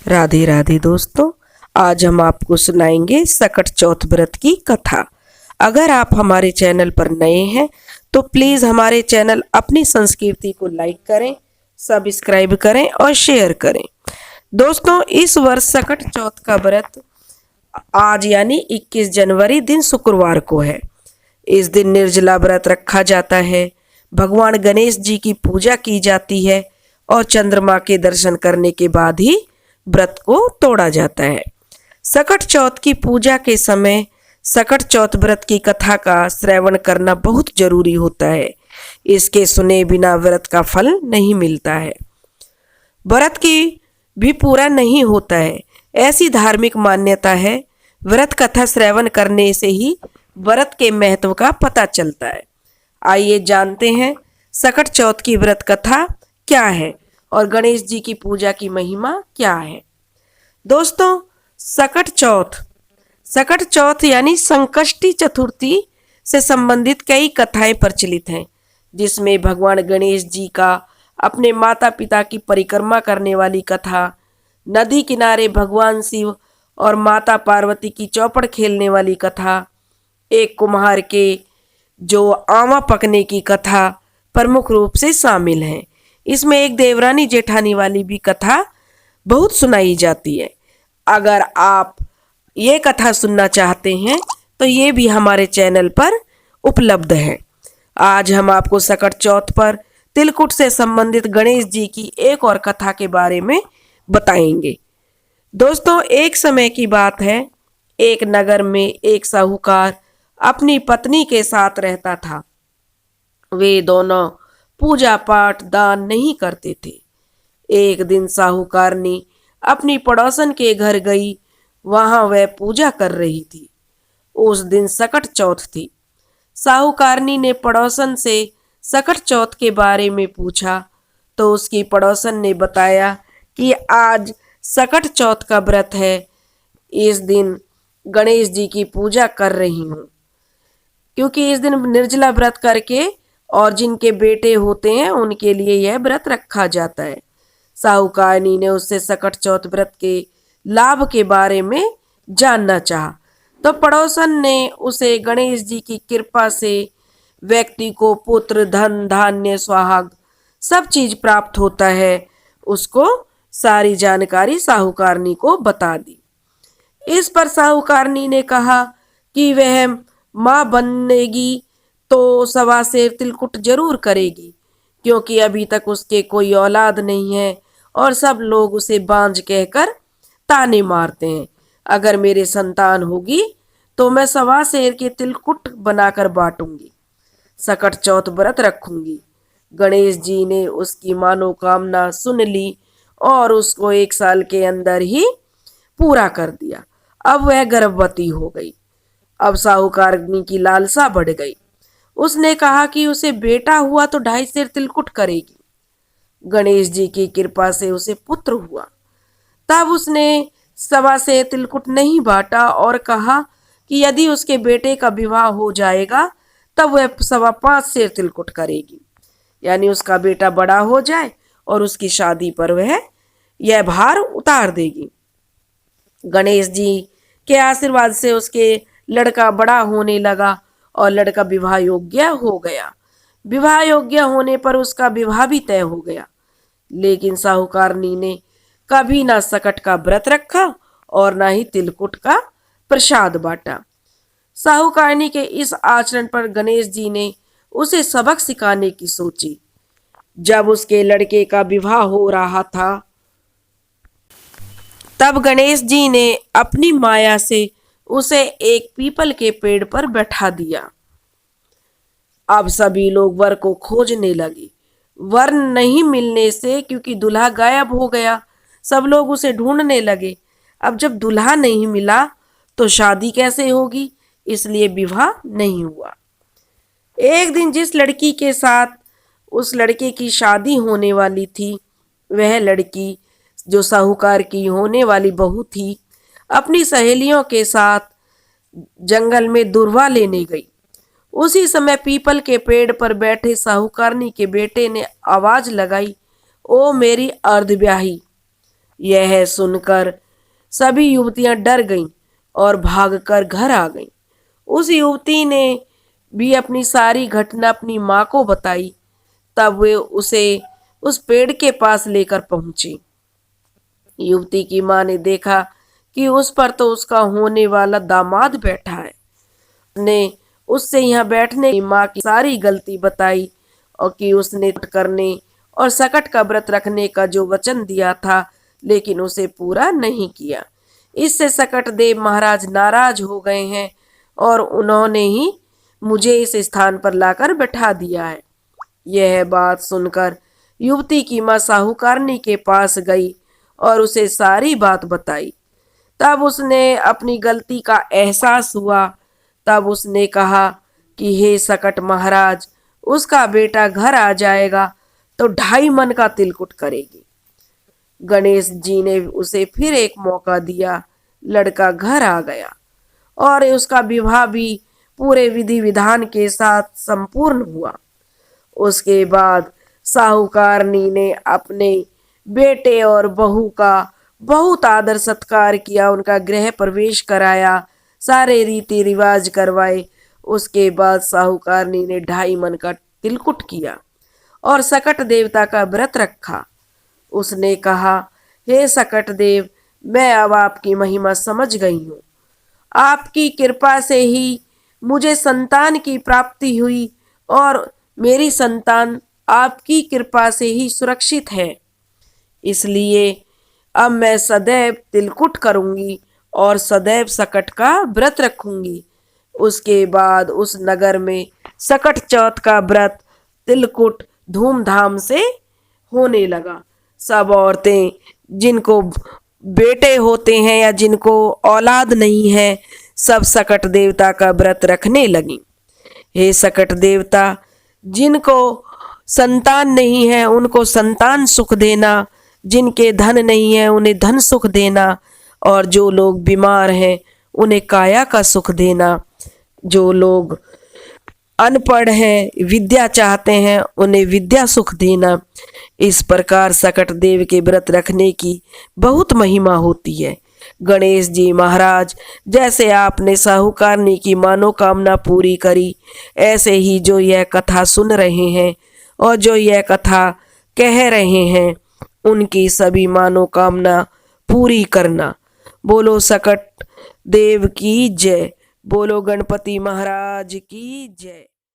राधे राधे दोस्तों, आज हम आपको सुनाएंगे सकट चौथ व्रत की कथा। अगर आप हमारे चैनल पर नए हैं तो प्लीज़ हमारे चैनल अपनी संस्कृति को लाइक करें, सब्सक्राइब करें और शेयर करें। दोस्तों, इस वर्ष सकट चौथ का व्रत आज यानी 21 जनवरी दिन शुक्रवार को है। इस दिन निर्जला व्रत रखा जाता है, भगवान गणेश जी की पूजा की जाती है और चंद्रमा के दर्शन करने के बाद ही व्रत को तोड़ा जाता है। सकट चौथ की पूजा के समय सकट चौथ व्रत की कथा का श्रवण करना बहुत जरूरी होता है। इसके सुने बिना व्रत का फल नहीं मिलता है, व्रत की भी पूरा नहीं होता है। ऐसी धार्मिक मान्यता है। व्रत कथा श्रवण करने से ही व्रत के महत्व का पता चलता है। आइए जानते हैं सकट चौथ की व्रत कथा क्या है और गणेश जी की पूजा की महिमा क्या है। दोस्तों, सकट चौथ यानी संकष्टी चतुर्थी से संबंधित कई कथाएं प्रचलित हैं, जिसमें भगवान गणेश जी का अपने माता पिता की परिक्रमा करने वाली कथा, नदी किनारे भगवान शिव और माता पार्वती की चौपड़ खेलने वाली कथा, एक कुम्हार के जो आमा पकने की कथा प्रमुख रूप से शामिल हैं। इसमें एक देवरानी जेठानी वाली भी कथा बहुत सुनाई जाती है। अगर आप ये कथा सुनना चाहते हैं तो ये भी हमारे चैनल पर उपलब्ध है। आज हम आपको सकट चौथ पर तिलकुट से संबंधित गणेश जी की एक और कथा के बारे में बताएंगे। दोस्तों, एक समय की बात है, एक नगर में एक साहूकार अपनी पत्नी के साथ रहता था। वे दोनों पूजा पाठ दान नहीं करते थे। एक दिन साहूकारनी अपनी पड़ोसन के घर गई। वहां वह पूजा कर रही थी। उस दिन सकट चौथ थी। साहूकारनी ने पड़ोसन से सकट चौथ के बारे में पूछा तो उसकी पड़ोसन ने बताया कि आज सकट चौथ का व्रत है। इस दिन गणेश जी की पूजा कर रही हूँ, क्योंकि इस दिन निर्जला व्रत करके और जिनके बेटे होते हैं उनके लिए यह व्रत रखा जाता है। साहूकारनी ने उससे सकट चौथ व्रत के लाभ के बारे में जानना चाहा तो पड़ोसन ने उसे गणेश जी की कृपा से व्यक्ति को पुत्र, धन, धान्य, सुहाग सब चीज प्राप्त होता है, उसको सारी जानकारी साहूकारनी को बता दी। इस पर साहूकारनी ने कहा कि वह माँ बनेगी तो सवा सेर तिलकुट जरूर करेगी, क्योंकि अभी तक उसके कोई औलाद नहीं है और सब लोग उसे बांझ कहकर ताने मारते हैं। अगर मेरे संतान होगी तो मैं सवा सेर के तिलकुट बनाकर बांटूंगी, सकट चौथ व्रत रखूंगी। गणेश जी ने उसकी मनोकामना सुन ली और उसको 1 साल के अंदर ही पूरा कर दिया। अब वह गर्भवती हो गई। अब साहूकारनी की लालसा बढ़ गई। उसने कहा कि उसे बेटा हुआ तो 2.5 सेर तिलकुट करेगी। गणेश जी की कृपा से उसे पुत्र हुआ। तब उसने सवा सेर तिलकुट नहीं बांटा और कहा कि यदि उसके बेटे का विवाह हो जाएगा तब वह 5.25 सेर तिलकुट करेगी, यानी उसका बेटा बड़ा हो जाए और उसकी शादी पर वह यह भार उतार देगी। गणेश जी के आशीर्वाद से उसके लड़का बड़ा होने लगा और लड़का विवाह योग्य हो गया। विवाह योग्य होने पर उसका विवाह भी तय हो गया। लेकिन साहूकारनी ने कभी ना सकट का व्रत रखा और ना ही तिलकुट का प्रसाद बांटा। साहूकारनी के इस आचरण पर गणेश जी ने उसे सबक सिखाने की सोची। जब उसके लड़के का विवाह हो रहा था तब गणेश जी ने अपनी माया से उसे एक पीपल के पेड़ पर बैठा दिया। अब सभी लोग वर को खोजने लगे। वर नहीं मिलने से, क्योंकि दूल्हा गायब हो गया, सब लोग उसे ढूंढने लगे। अब जब दूल्हा नहीं मिला तो शादी कैसे होगी, इसलिए विवाह नहीं हुआ। एक दिन जिस लड़की के साथ उस लड़के की शादी होने वाली थी, वह लड़की जो साहूकार की होने वाली बहू थी, अपनी सहेलियों के साथ जंगल में दुर्वा लेने गई। उसी समय पीपल के पेड़ पर बैठे साहूकारनी के बेटे ने आवाज लगाई, ओ मेरी अर्धब्याही, यह सुनकर सभी युवतियां डर गईं और भागकर घर आ गईं। उस युवती ने भी अपनी सारी घटना अपनी माँ को बताई। तब वे उसे उस पेड़ के पास लेकर पहुंची। युवती की माँ ने देखा कि उस पर तो उसका होने वाला दामाद बैठा है। ने उससे यहाँ बैठने की माँ की सारी गलती बताई और कि उसने करने और सकट का व्रत रखने का जो वचन दिया था, लेकिन उसे पूरा नहीं किया। इससे सकट देव महाराज नाराज हो गए हैं और उन्होंने ही मुझे इस स्थान पर लाकर बैठा दिया है। यह बात सुनकर युवती की माँ साहूकारनी के पास गई और उसे सारी बात बताई। तब उसने अपनी गलती का एहसास हुआ। तब उसने कहा कि हे सकट महाराज, उसका बेटा घर आ जाएगा तो 2.5 मन का तिलकुट करेगी। गणेश जी ने उसे फिर एक मौका दिया। लड़का घर आ गया और उसका विवाह भी पूरे विधि विधान के साथ संपूर्ण हुआ। उसके बाद साहूकारनी ने अपने बेटे और बहू का बहुत आदर सत्कार किया, उनका गृह प्रवेश कराया, सारे रीति रिवाज करवाए। उसके बाद साहूकारनी ने 2.5 मन का तिलकुट किया और सकट देवता का व्रत रखा। उसने कहा, हे सकट देव, मैं अब आपकी महिमा समझ गई हूँ। आपकी कृपा से ही मुझे संतान की प्राप्ति हुई और मेरी संतान आपकी कृपा से ही सुरक्षित है। इसलिए अब मैं सदैव तिलकुट करूंगी और सदैव सकट का व्रत रखूंगी। उसके बाद उस नगर में सकट चौथ का व्रत तिलकुट धूमधाम से होने लगा। सब औरतें जिनको बेटे होते हैं या जिनको औलाद नहीं है, सब सकट देवता का व्रत रखने लगी। हे सकट देवता, जिनको संतान नहीं है उनको संतान सुख देना, जिनके धन नहीं है उन्हें धन सुख देना, और जो लोग बीमार हैं उन्हें काया का सुख देना, जो लोग अनपढ़ हैं विद्या चाहते हैं उन्हें विद्या सुख देना। इस प्रकार सकट देव के व्रत रखने की बहुत महिमा होती है। गणेश जी महाराज, जैसे आपने साहूकारनी की मनोकामना पूरी करी, ऐसे ही जो यह कथा सुन रहे हैं और जो यह कथा कह रहे हैं, उनकी सभी मनोकामना पूरी करना। बोलो सकट देव की जय। बोलो गणपति महाराज की जय।